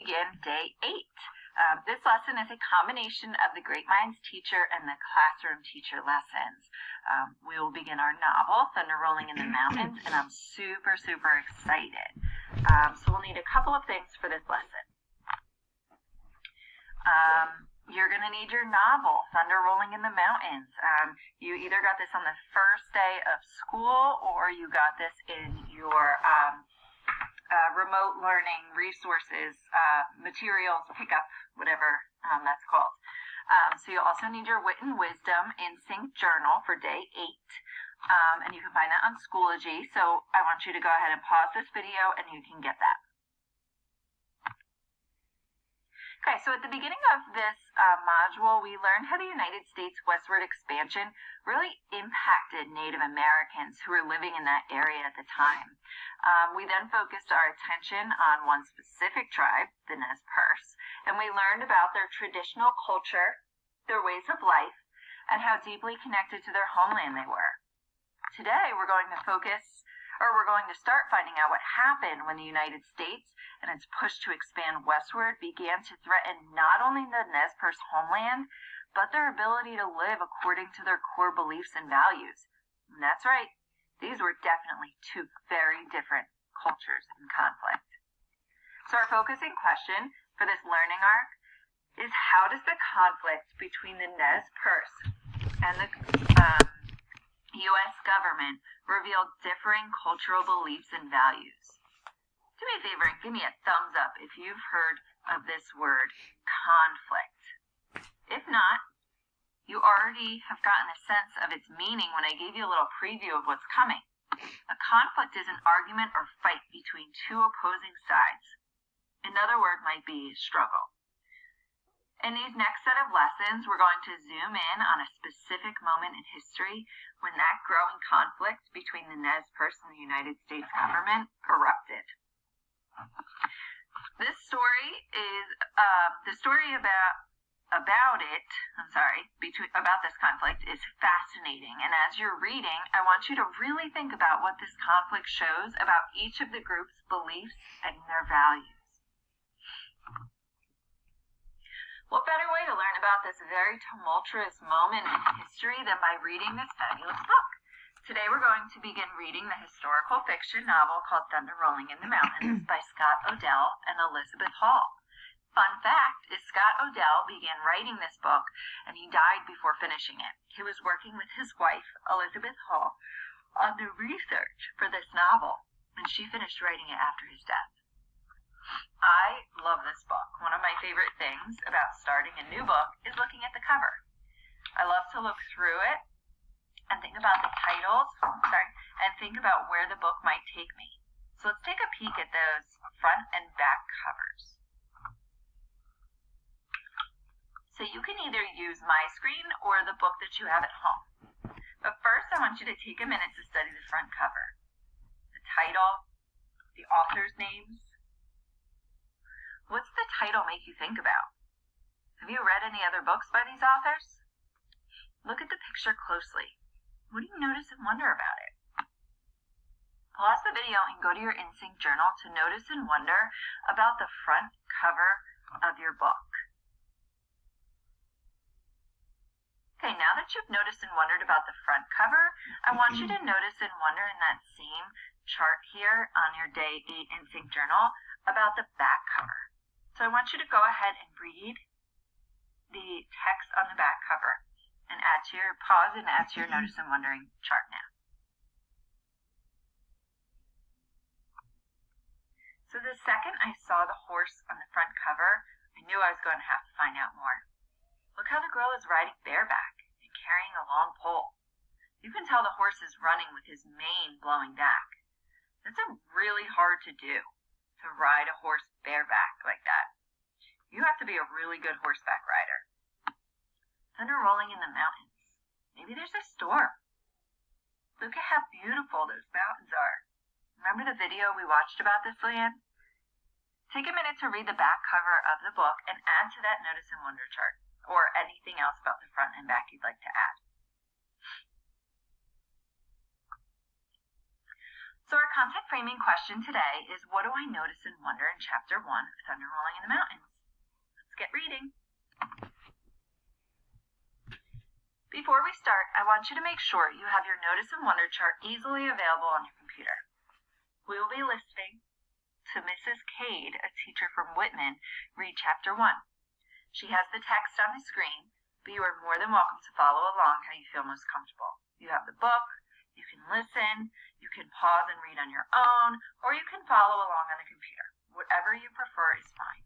begin day 8. This lesson is a combination of the Great Minds Teacher and the Classroom Teacher lessons. We will begin our novel, Thunder Rolling in the Mountains, and I'm super excited. So we'll need a couple of things for this lesson. You're going to need your novel, Thunder Rolling in the Mountains. You either got this on the first day of school or you got this in your remote learning resources, materials, pickup, whatever that's called. So you'll also need your Wit and Wisdom in Sync Journal for day 8. And you can find that on Schoology. So I want you to go ahead and pause this video and you can get that. Okay, so at the beginning of this module, we learned how the United States westward expansion really impacted Native Americans who were living in that area at the time. We then focused our attention on one specific tribe, the Nez Perce, and we learned about their traditional culture, their ways of life, and how deeply connected to their homeland they were. Today, we're going to start finding out what happened when the United States and its push to expand westward began to threaten not only the Nez Perce homeland, but their ability to live according to their core beliefs and values. And that's right, these were definitely two very different cultures in conflict. So our focusing question for this learning arc is, how does the conflict between the Nez Perce and the U.S. government reveal differing cultural beliefs and values? Do me a favor and give me a thumbs up if you've heard of this word, conflict. If not, you already have gotten a sense of its meaning when I gave you a little preview of what's coming. A conflict is an argument or fight between two opposing sides. Another word might be struggle. In these next set of lessons, we're going to zoom in on a specific moment in history when that growing conflict between the Nez Perce and the United States government erupted. This story is the story about this conflict is fascinating, and as you're reading, I want you to really think about what this conflict shows about each of the group's beliefs and their values. What better way to learn about this very tumultuous moment in history than by reading this fabulous book? Today we're going to begin reading the historical fiction novel called Thunder Rolling in the Mountains by Scott Odell and Elizabeth Hall. Fun fact is Scott Odell began writing this book and he died before finishing it. He was working with his wife, Elizabeth Hall, on the research for this novel, and she finished writing it after his death. I love this book. One of my favorite things about starting a new book is looking at the cover. I love to look through it and think about the titles, and think about where the book might take me. So let's take a peek at those front and back covers. So you can either use my screen or the book that you have at home. But first I want you to take a minute to study the front cover. The title, the author's names. What's the title make you think about? Have you read any other books by these authors? Look at the picture closely. What do you notice and wonder about it? Pause the video and go to your InSync journal to notice and wonder about the front cover of your book. Okay, now that you've noticed and wondered about the front cover, I want you to notice and wonder in that same chart here on your Day 8 InSync journal about the back cover. So I want you to go ahead and read the text on the back cover and pause and add to your notice and wondering chart now. So the second I saw the horse on the front cover, I knew I was going to have to find out more. Look how the girl is riding bareback and carrying a long pole. You can tell the horse is running with his mane blowing back. That's really hard to do, to ride a horse bareback like that. You have to be a really good horseback rider. Thunder rolling in the mountains. Maybe there's a storm. Look at how beautiful those mountains are. Remember the video we watched about this land? Take a minute to read the back cover of the book and add to that notice and wonder chart, or anything else about the front and back you'd like to add. So our concept framing question today is, what do I notice and wonder in Chapter 1 of Thunder Rolling in the Mountains? Let's get reading. Before we start, I want you to make sure you have your Notice and Wonder chart easily available on your computer. We will be listening to Mrs. Cade, a teacher from Whitman, read Chapter 1. She has the text on the screen, but you are more than welcome to follow along how you feel most comfortable. You have the book, you can listen, you can pause and read on your own, or you can follow along on the computer. Whatever you prefer is fine.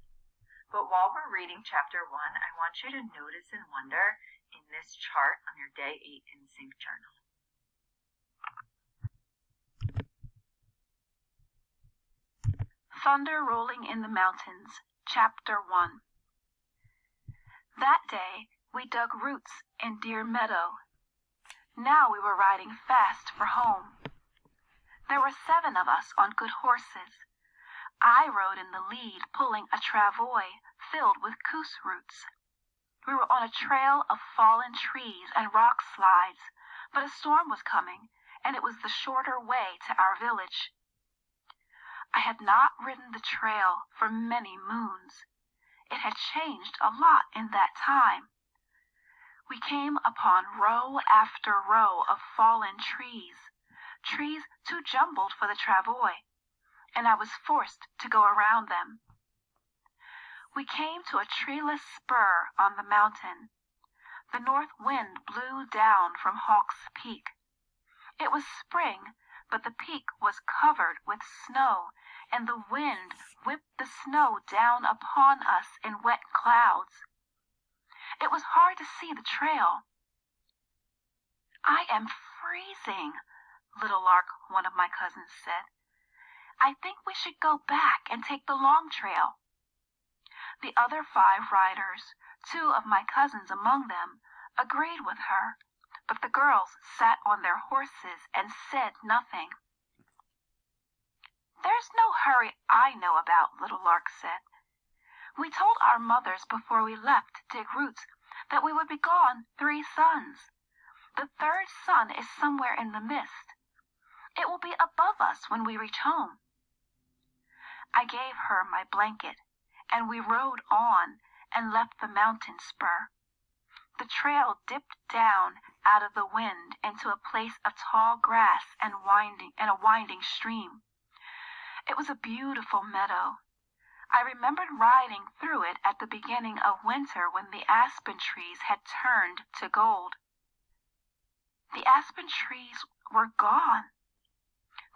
But while we're reading Chapter 1, I want you to notice and wonder in this chart on your Day 8 in Sync journal. Thunder Rolling in the Mountains, Chapter 1. That day, we dug roots in Deer Meadow. Now we were riding fast for home. There were 7 of us on good horses. I rode in the lead, pulling a travois filled with goose roots. We were on a trail of fallen trees and rock slides, but a storm was coming, and it was the shorter way to our village. I had not ridden the trail for many moons. It had changed a lot in that time. We came upon row after row of fallen trees too jumbled for the travois, and I was forced to go around them. We came to a treeless spur on the mountain. The north wind blew down from Hawk's Peak. It was spring, but the peak was covered with snow, and the wind whipped the snow down upon us in wet clouds. It was hard to see the trail. "I am freezing," Little Lark, one of my cousins, said. "I think we should go back and take the long trail." The other 5 riders, 2 of my cousins among them, agreed with her, but the girls sat on their horses and said nothing. "There's no hurry I know about," Little Lark said. "We told our mothers before we left to dig roots that we would be gone 3 suns. The 3rd sun is somewhere in the mist. It will be above us when we reach home." I gave her my blanket, and we rode on and left the mountain spur. The trail dipped down out of the wind into a place of tall grass and a winding stream. It was a beautiful meadow. I remembered riding through it at the beginning of winter when the aspen trees had turned to gold. The aspen trees were gone.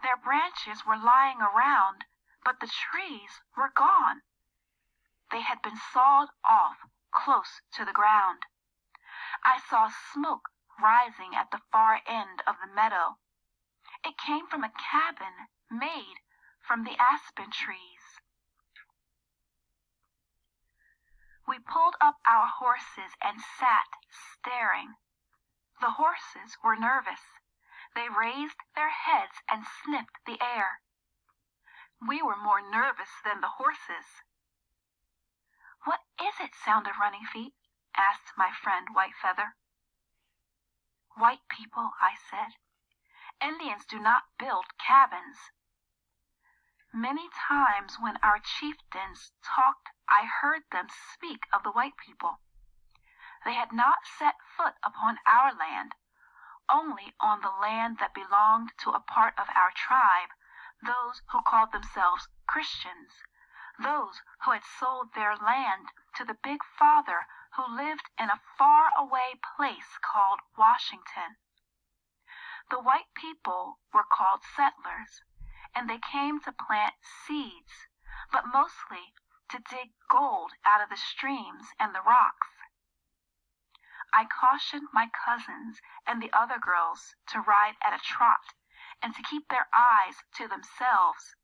Their branches were lying around, but the trees were gone. They had been sawed off close to the ground. I saw smoke rising at the far end of the meadow. It came from a cabin made from the aspen trees. We pulled up our horses and sat staring. The horses were nervous. They raised their heads and sniffed the air. We were more nervous than the horses. "What is it, Sound of Running Feet?" asked my friend White Feather. "White people," I said. "Indians do not build cabins." Many times when our chieftains talked, I heard them speak of the white people. They had not set foot upon our land, only on the land that belonged to a part of our tribe, those who called themselves Christians, those who had sold their land to the Big Father who lived in a far-away place called Washington. The white people were called settlers, and they came to plant seeds, but mostly to dig gold out of the streams and the rocks. I cautioned my cousins and the other girls to ride at a trot and to keep their eyes to themselves.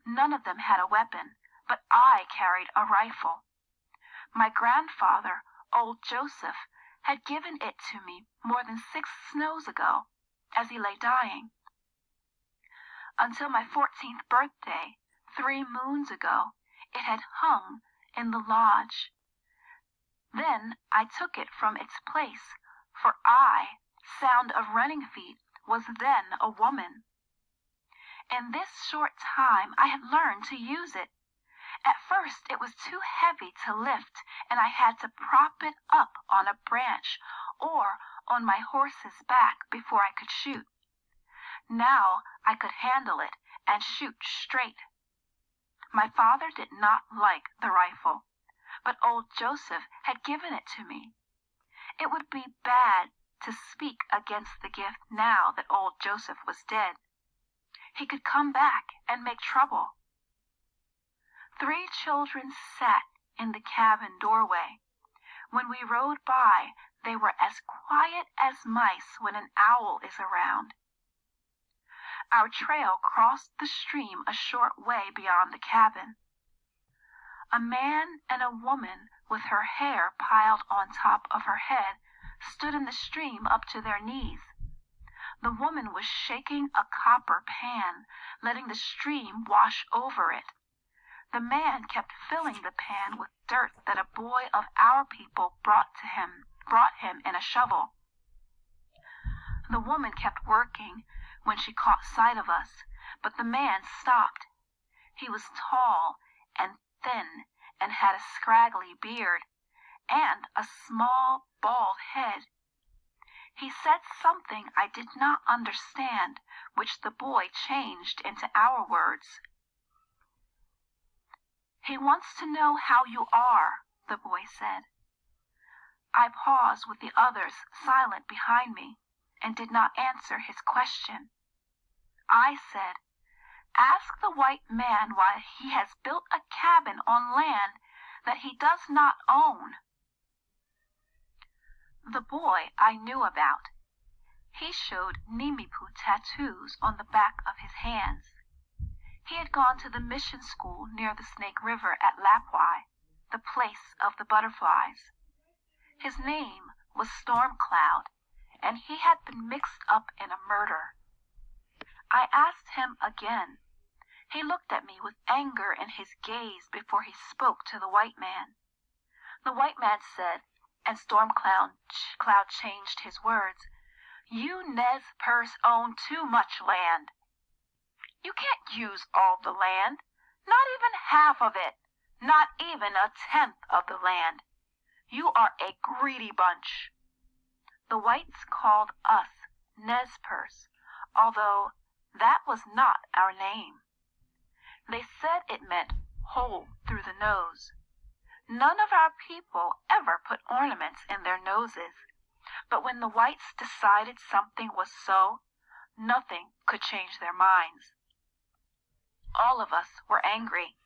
None of them had a weapon, but I carried a rifle. My grandfather, old Joseph, had given it to me more than 6 snows ago, as he lay dying. Until my 14th birthday, 3 moons ago, it had hung in the lodge. Then I took it from its place, for I, Sound of Running Feet, was then a woman. In this short time I had learned to use it. At first it was too heavy to lift, and I had to prop it up on a branch or on my horse's back before I could shoot. Now I could handle it and shoot straight. My father did not like the rifle, but old Joseph had given it to me. It would be bad to speak against the gift now that old Joseph was dead. He could come back and make trouble. 3 children sat in the cabin doorway. When we rode by, they were as quiet as mice when an owl is around. Our trail crossed the stream a short way beyond the cabin. A man and a woman with her hair piled on top of her head stood in the stream up to their knees. The woman was shaking a copper pan, letting the stream wash over it. The man kept filling the pan with dirt that a boy of our people brought him in a shovel. The woman kept working when she caught sight of us, but the man stopped. He was tall and thin and had a scraggly beard and a small bald head. He said something I did not understand, which the boy changed into our words. "He wants to know how you are," the boy said. I paused with the others silent behind me and did not answer his question. I said, "Ask the white man why he has built a cabin on land that he does not own." The boy I knew about. He showed Nimipu tattoos on the back of his hands. He had gone to the mission school near the Snake River at Lapwai, the place of the butterflies. His name was Storm Cloud, and he had been mixed up in a murder. I asked him again. He looked at me with anger in his gaze before he spoke to the white man. The white man said, and Storm Cloud changed his words, "You Nez Perce own too much land. You can't use all the land, not even half of it, not even a tenth of the land. You are a greedy bunch." The whites called us Nez Perce, although that was not our name. They said it meant hole through the nose. None of our people ever put ornaments in their noses, but when the whites decided something was so, nothing could change their minds. All of us were angry.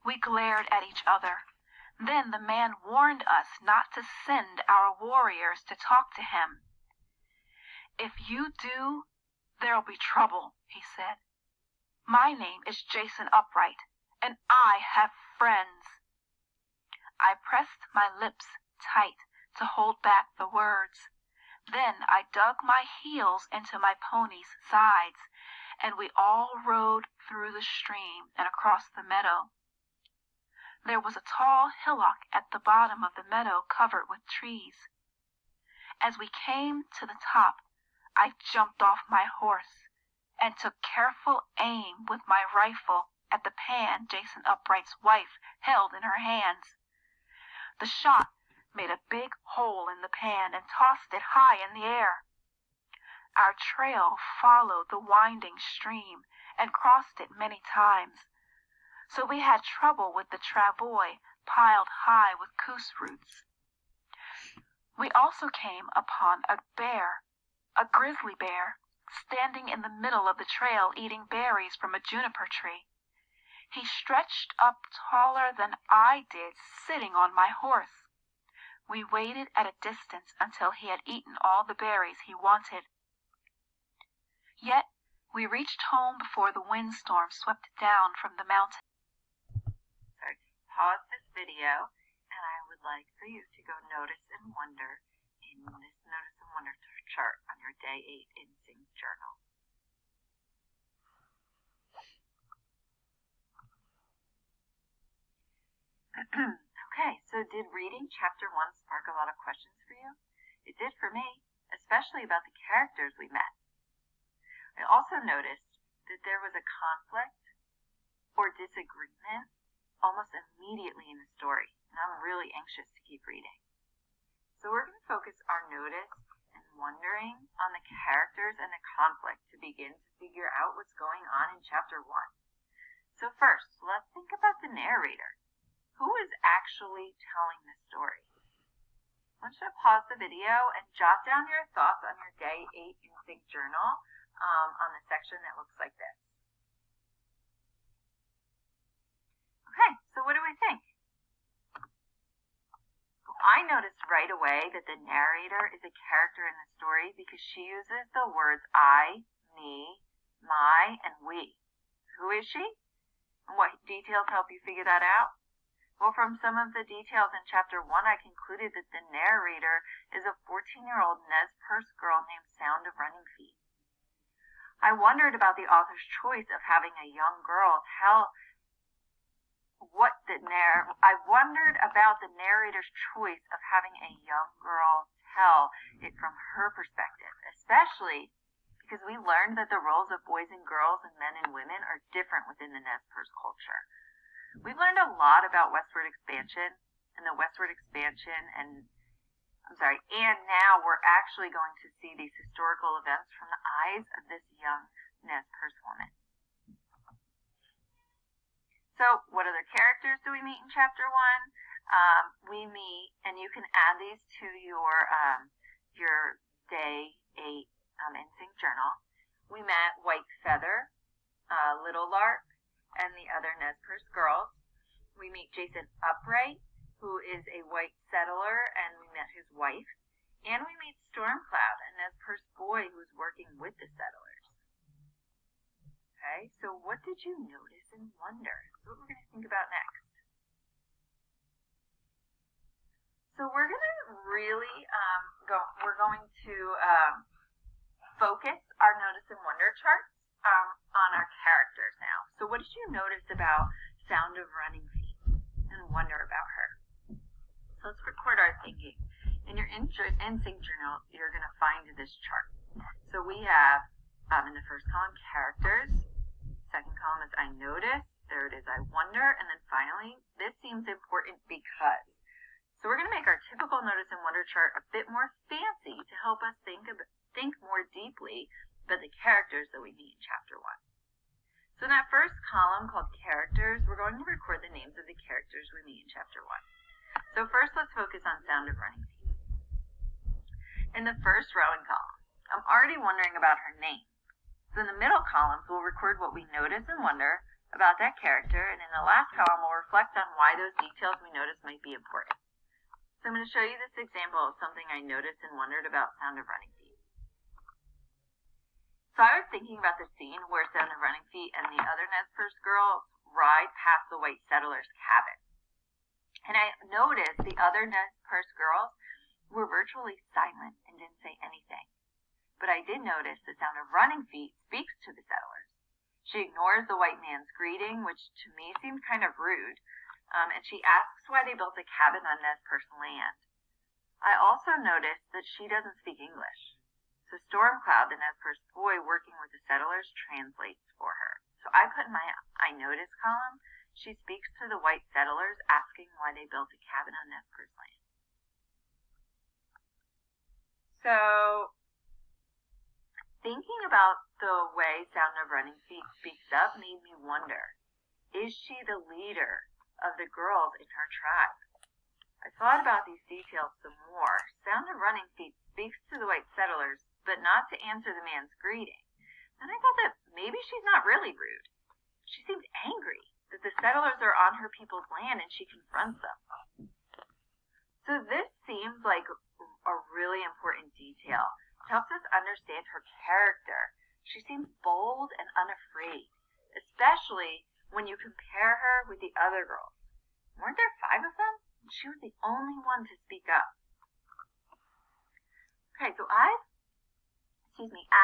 We glared at each other. Then the man warned us not to send our warriors to talk to him. "If you do, there'll be trouble," he said. "My name is Jason Upright, and I have friends." I pressed my lips tight to hold back the words. Then I dug my heels into my pony's sides, and we all rode through the stream and across the meadow. There was a tall hillock at the bottom of the meadow covered with trees. As we came to the top, I jumped off my horse and took careful aim with my rifle at the pan Jason Upright's wife held in her hands. The shot made a big hole in the pan and tossed it high in the air. Our trail followed the winding stream and crossed it many times, so we had trouble with the travois piled high with coos roots. We also came upon a grizzly bear, standing in the middle of the trail eating berries from a juniper tree. He stretched up taller than I did, sitting on my horse. We waited at a distance until he had eaten all the berries he wanted. Yet we reached home before the windstorm swept down from the mountain. Sorry, pause this video, and I would like for you to go notice and wonder in this notice and wonder chart on your day 8 instinct journal. Okay, so did reading chapter 1 spark a lot of questions for you? It did for me, especially about the characters we met. I also noticed that there was a conflict or disagreement almost immediately in the story, and I'm really anxious to keep reading. So we're going to focus our notice and wondering on the characters and the conflict to begin to figure out what's going on in chapter 1. So first, let's think about the narrator. Who is actually telling the story? I want you to pause the video and jot down your thoughts on your Day 8 Instinct Journal on the section that looks like this. Okay, so what do we think? I noticed right away that the narrator is a character in the story because she uses the words I, me, my, and we. Who is she? And what details help you figure that out? Well, from some of the details in chapter 1, I concluded that the narrator is a 14-year-old Nez Perce girl named Sound of Running Feet. I wondered about the author's choice of having a young girl tell I wondered about the narrator's choice of having a young girl tell it from her perspective, especially because we learned that the roles of boys and girls and men and women are different within the Nez Perce culture. We've learned a lot about westward expansion and now we're actually going to see these historical events from the eyes of this young Nez Perce woman. So what other characters do we meet in chapter 1? We meet, and you can add these to your Day 8 Instinct Journal. We met White Feather, Little Lark, and the other Nez Perce girls. We meet Jason Upright, who is a white settler, and we met his wife. And we meet Stormcloud, a Nez Perce boy who is working with the settlers. Okay, so what did you notice and wonder? That's what we're going to think about next. So we're going to really focus our notice and wonder charts on our characters now. So what did you notice about Sound of Running Feet and wonder about her? So let's record our thinking. In your instinct journal, you're going to find this chart. So we have in the first column characters, second column is I notice, third is I wonder, and then finally this seems important because. So we're going to make our typical notice and wonder chart a bit more fancy to help us think more deeply about the characters that we meet in chapter 1. So in that first column called characters, we're going to record the names of the characters we meet in chapter 1. So first let's focus on Sound of Running Feet. In the first row and column, I'm already wondering about her name. So in the middle columns, we'll record what we notice and wonder about that character, and in the last column, we'll reflect on why those details we notice might be important. So I'm going to show you this example of something I noticed and wondered about Sound of Running Feet. So I was thinking about the scene where Sound of Running Feet and the other Nez Perce girls ride past the white settler's cabin. And I noticed the other Nez Perce girls were virtually silent and didn't say anything. But I did notice the Sound of Running Feet speaks to the settlers. She ignores the white man's greeting, which to me seemed kind of rude, and she asks why they built a cabin on Nez Perce land. I also noticed that she doesn't speak English. So Stormcloud, the Nez Perce boy working with the settlers, translates for her. So I put in my I notice column, she speaks to the white settlers asking why they built a cabin on Nez Perce land. So thinking about the way Sound of Running Feet speaks up made me wonder, is she the leader of the girls in her tribe? I thought about these details some more. Sound of Running Feet speaks to the white settlers, but not to answer the man's greeting. And I thought that maybe she's not really rude. She seems angry that the settlers are on her people's land and she confronts them. So this seems like a really important detail. It helps us understand her character. She seems bold and unafraid, especially when you compare her with the other girls. Weren't there 5 of them? She was the only one to speak up. Okay, so I've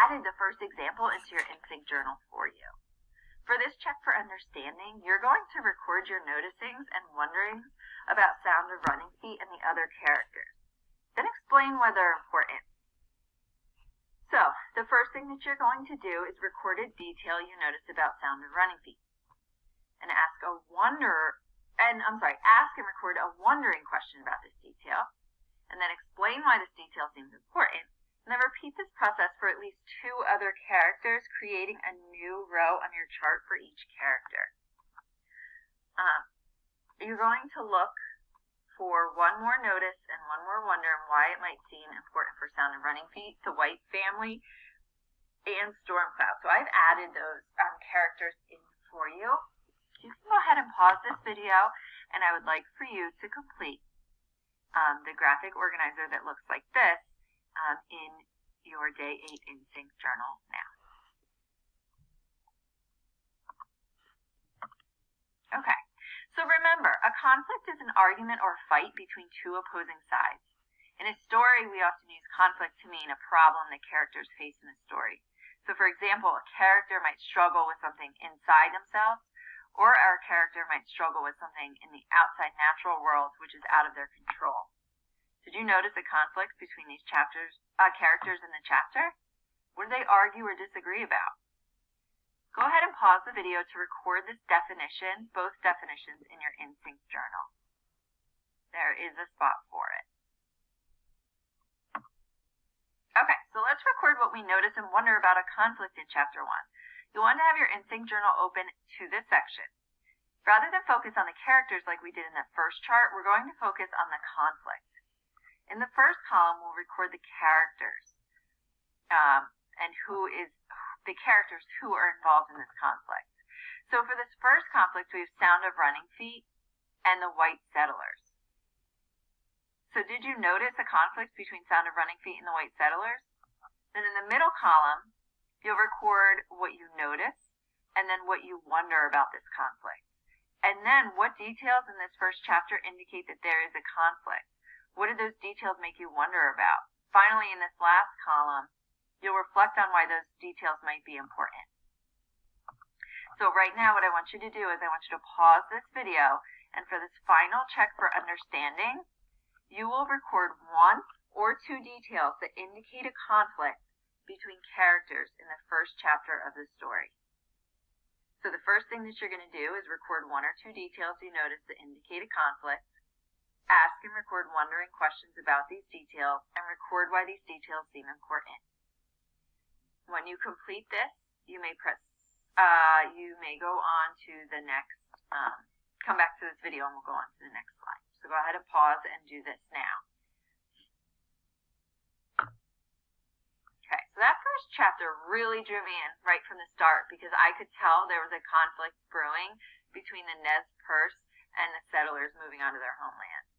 added the first example into your instinct journal for you. For this check for understanding, you're going to record your noticings and wonderings about Sound of Running Feet and the other characters. Then explain why they're important. So, The first thing that you're going to do is record a detail you notice about sound of running feet. And ask and record a wondering question about this detail. And then explain why this detail seems important. And then repeat this process for at least 2 other characters, creating a new row on your chart for each character. You're going to look for one more notice and one more wonder and why it might seem important for sound of running feet, the White family, and storm cloud. So I've added those characters in for you. You can go ahead and pause this video, and I would like for you to complete the graphic organizer that looks like this in your Day 8 Instinct Journal now. Okay, so remember, a conflict is an argument or fight between 2 opposing sides. In a story, we often use conflict to mean a problem that characters face in a story. So for example, a character might struggle with something inside themselves, or our character might struggle with something in the outside natural world which is out of their control. Did you notice the conflicts between these characters in the chapter? What do they argue or disagree about? Go ahead and pause the video to record this definition, both definitions, in your Instinct Journal. There is a spot for it. Okay, so let's record what we notice and wonder about a conflict in Chapter 1. You'll want to have your Instinct Journal open to this section. Rather than focus on the characters like we did in that first chart, we're going to focus on the conflict. In the first column, we'll record the characters and the characters who are involved in this conflict. So for this first conflict, we have sound of running feet and the white settlers. So did you notice a conflict between sound of running feet and the white settlers? Then in the middle column, you'll record what you notice and then what you wonder about this conflict. And then what details in this first chapter indicate that there is a conflict? What do those details make you wonder about? Finally, in this last column, you'll reflect on why those details might be important. So right now what I want you to do is I want you to pause this video, and for this final check for understanding, you will record 1 or 2 details that indicate a conflict between characters in the first chapter of the story. So the first thing that you're going to do is record 1 or 2 details you notice that indicate a conflict. Ask and record wondering questions about these details, and record why these details seem important. When you complete this, you may go on to the next, come back to this video and we'll go on to the next slide. So go ahead and pause and do this now. Okay, so that first chapter really drew me in right from the start because I could tell there was a conflict brewing between the Nez Perce and the settlers moving onto their homeland.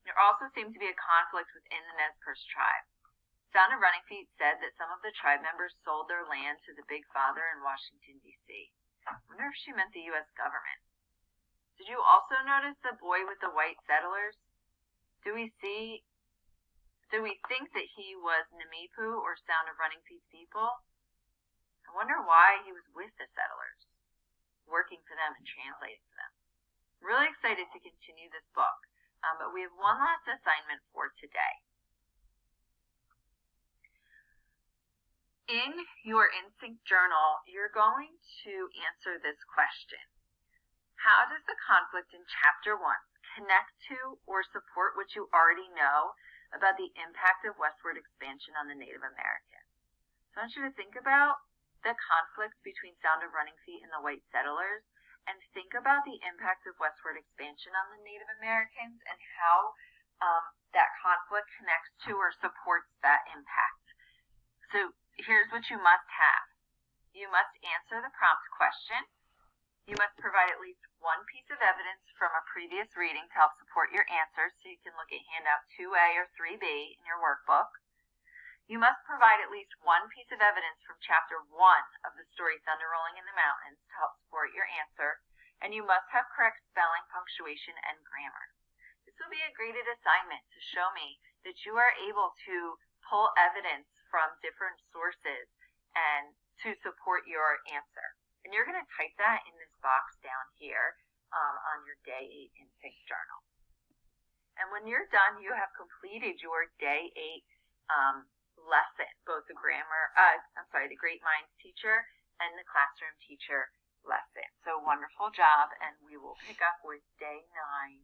There also seemed to be a conflict within the Nez Perce tribe. Sound of Running Feet said that some of the tribe members sold their land to the Big Father in Washington, D.C. I wonder if she meant the U.S. government. Did you also notice the boy with the white settlers? Do we think that he was Namipu or Sound of Running Feet's people? I wonder why he was with the settlers, working for them and translating for them. I'm really excited to continue this book, but we have one last assignment for today. In your Instinct Journal, you're going to answer this question. How does the conflict in Chapter 1 connect to or support what you already know about the impact of westward expansion on the Native Americans? So I want you to think about the conflict between Sound of Running Feet and the white settlers, and think about the impact of westward expansion on the Native Americans and how that conflict connects to or supports that impact. So here's what you must have. You must answer the prompt question. You must provide at least 1 piece of evidence from a previous reading to help support your answers, so you can look at handout 2A or 3B in your workbook. You must provide at least 1 piece of evidence from Chapter 1 of the story Thunder Rolling in the Mountains to help support your answer, and you must have correct spelling, punctuation, and grammar. This will be a graded assignment to show me that you are able to pull evidence from different sources and to support your answer. And you're going to type that in this box down here on your Day 8 Instinct Journal. And when you're done, you have completed your Day 8 lesson, both the the Great Minds teacher and the classroom teacher lesson. So wonderful job, and we will pick up with day 9